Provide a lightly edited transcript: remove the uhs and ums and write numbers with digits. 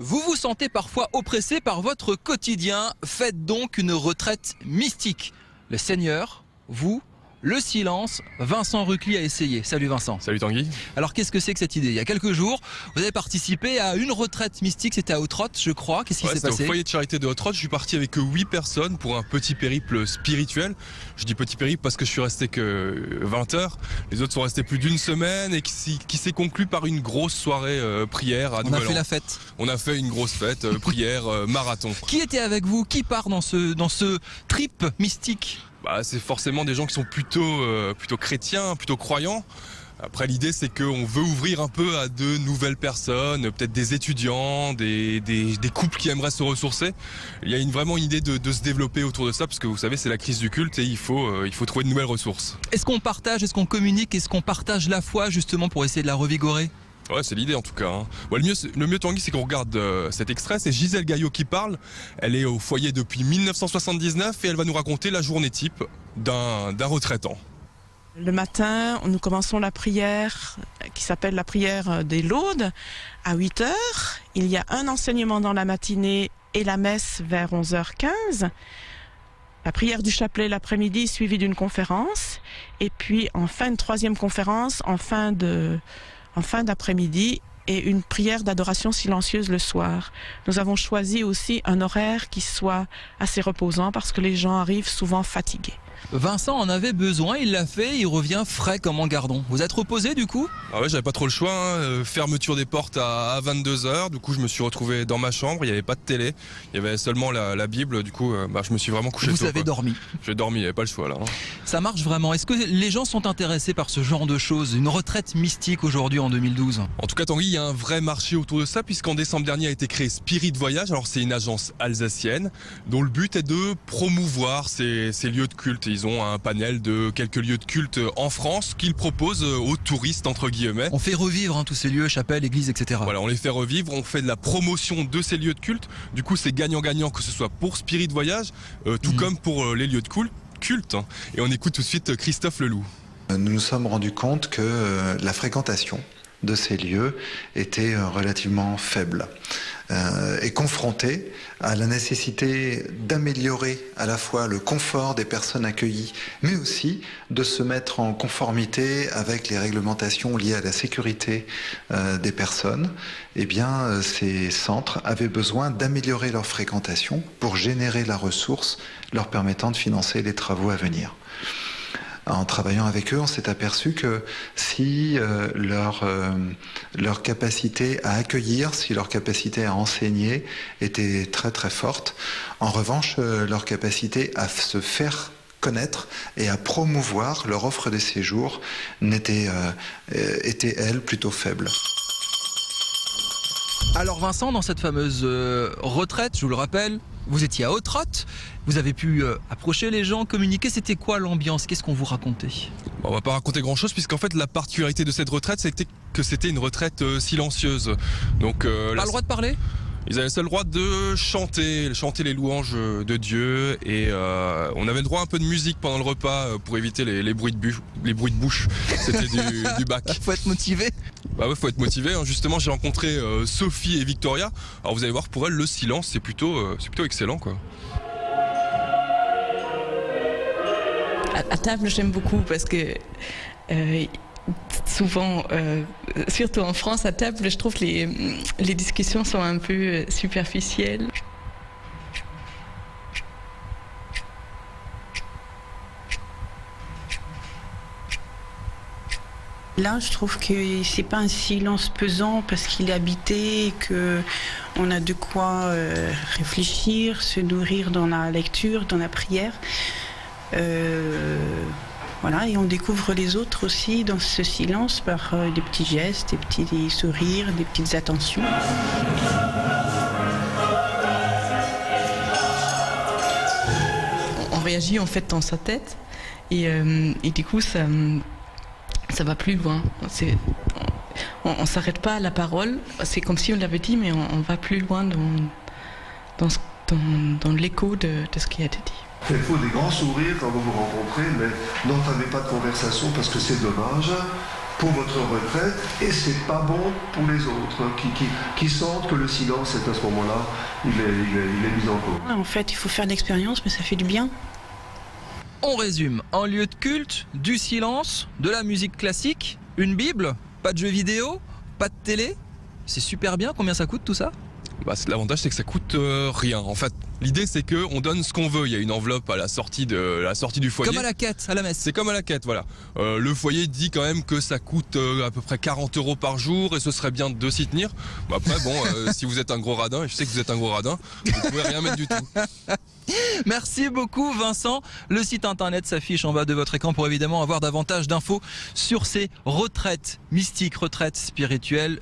Vous vous sentez parfois oppressé par votre quotidien, faites donc une retraite mystique. Le Seigneur, vous, le silence, Vincent Rucli a essayé. Salut Vincent. Salut Tanguy. Alors qu'est-ce que c'est que cette idée? Il y a quelques jours, vous avez participé à une retraite mystique, c'était à Hauts-de-Roth je crois. Qu'est-ce qui s'est passé? Au foyer de charité de Hauts-de-Roth, je suis parti avec 8 personnes pour un petit périple spirituel. Je dis petit périple parce que je suis resté que 20 heures. Les autres sont restés plus d'une semaine et qui s'est conclu par une grosse soirée prière à Nouvel An. On a fait la fête. On a fait une grosse fête, prière, marathon. Qui était avec vous? Qui part dans ce trip mystique? C'est forcément des gens qui sont plutôt chrétiens, plutôt croyants. Après, l'idée, c'est qu'on veut ouvrir un peu à de nouvelles personnes, peut-être des étudiants, des couples qui aimeraient se ressourcer. Il y a vraiment une idée de se développer autour de ça, parce que vous savez, c'est la crise du culte et il faut trouver de nouvelles ressources. Est-ce qu'on partage, est-ce qu'on communique, est-ce qu'on partage la foi justement pour essayer de la revigorer? Ouais, c'est l'idée en tout cas. Hein. Le mieux Tanguy, c'est qu'on regarde cet extrait. C'est Gisèle Gaillot qui parle. Elle est au foyer depuis 1979 et elle va nous raconter la journée type d'un retraitant. Le matin, nous commençons la prière qui s'appelle la prière des laudes à 8 heures. Il y a un enseignement dans la matinée et la messe vers 11h15. La prière du chapelet l'après-midi suivie d'une conférence. Et puis en fin de troisième conférence, en fin d'après-midi, et une prière d'adoration silencieuse le soir. Nous avons choisi aussi un horaire qui soit assez reposant parce que les gens arrivent souvent fatigués. Vincent en avait besoin, il l'a fait, il revient frais comme en gardon. Vous êtes reposé du coup? Ah ouais, j'avais pas trop le choix, hein. Fermeture des portes à 22 h. Du coup, je me suis retrouvé dans ma chambre, il n'y avait pas de télé, il y avait seulement la Bible. Du coup, je me suis vraiment couché tôt. Vous avez dormi? J'ai dormi, il n'y avait pas le choix là. Hein. Ça marche vraiment? Est-ce que les gens sont intéressés par ce genre de choses? Une retraite mystique aujourd'hui en 2012? En tout cas, Tanguy, il y a un vrai marché autour de ça, puisqu'en décembre dernier a été créé Spirit Voyage. Alors, c'est une agence alsacienne dont le but est de promouvoir ces lieux de culte. Ils ont un panel de quelques lieux de culte en France qu'ils proposent aux touristes, entre guillemets. On fait revivre tous ces lieux, chapelles, églises, etc. Voilà, on les fait revivre, on fait de la promotion de ces lieux de culte. Du coup, c'est gagnant-gagnant, que ce soit pour Spirit Voyage, tout comme pour les lieux de culte. Hein. Et on écoute tout de suite Christophe Leloup. Nous nous sommes rendus compte que la fréquentation de ces lieux était relativement faible et confronté à la nécessité d'améliorer à la fois le confort des personnes accueillies, mais aussi de se mettre en conformité avec les réglementations liées à la sécurité des personnes. Eh bien, ces centres avaient besoin d'améliorer leur fréquentation pour générer la ressource leur permettant de financer les travaux à venir. En travaillant avec eux, on s'est aperçu que si leur capacité à accueillir, si leur capacité à enseigner était très très forte, en revanche, leur capacité à se faire connaître et à promouvoir leur offre de séjour était elle plutôt faible. Alors Vincent, dans cette fameuse retraite, je vous le rappelle, vous étiez à Hauts-de-Roth, vous avez pu approcher les gens, communiquer, c'était quoi l'ambiance? Qu'est-ce qu'on vous racontait? On va pas raconter grand chose, puisqu'en fait la particularité de cette retraite, c'était que c'était une retraite silencieuse. Donc, pas le droit de parler? Ils avaient le droit de chanter les louanges de Dieu, et on avait le droit à un peu de musique pendant le repas pour éviter les bruits de bouche. C'était du bac. Faut être motivé. Bah ouais, faut être motivé. Hein. Justement, j'ai rencontré Sophie et Victoria. Alors vous allez voir, pour elles, le silence, c'est plutôt excellent, quoi. À table, j'aime beaucoup parce que souvent, surtout en France, à table, je trouve que les discussions sont un peu superficielles. Là, je trouve que c'est pas un silence pesant parce qu'il est habité et qu'on a de quoi réfléchir, se nourrir dans la lecture, dans la prière. Voilà, et on découvre les autres aussi dans ce silence par des petits gestes, des petits sourires, des petites attentions. On réagit en fait dans sa tête et du coup ça va plus loin. On s'arrête pas à la parole, c'est comme si on l'avait dit, mais on va plus loin dans l'écho de ce qui a été dit. Il faut des grands sourires quand vous vous rencontrez, mais n'entamez pas de conversation parce que c'est dommage. pour votre retraite et c'est pas bon pour les autres qui sentent que le silence est à ce moment-là, il est mis en cause. En fait, il faut faire de l'expérience, mais ça fait du bien. On résume, un lieu de culte, du silence, de la musique classique, une Bible, pas de jeux vidéo, pas de télé. C'est super bien, combien ça coûte tout ça ? L'avantage c'est que ça coûte rien. En fait, l'idée c'est que on donne ce qu'on veut. Il y a une enveloppe à la sortie du foyer. Comme à la quête, à la messe. C'est comme à la quête, voilà. Le foyer dit quand même que ça coûte à peu près 40 € par jour et ce serait bien de s'y tenir. Après, bon, si vous êtes un gros radin, et je sais que vous êtes un gros radin, vous pouvez rien mettre du tout. Merci beaucoup Vincent. Le site internet s'affiche en bas de votre écran pour évidemment avoir davantage d'infos sur ces retraites mystiques, retraites spirituelles.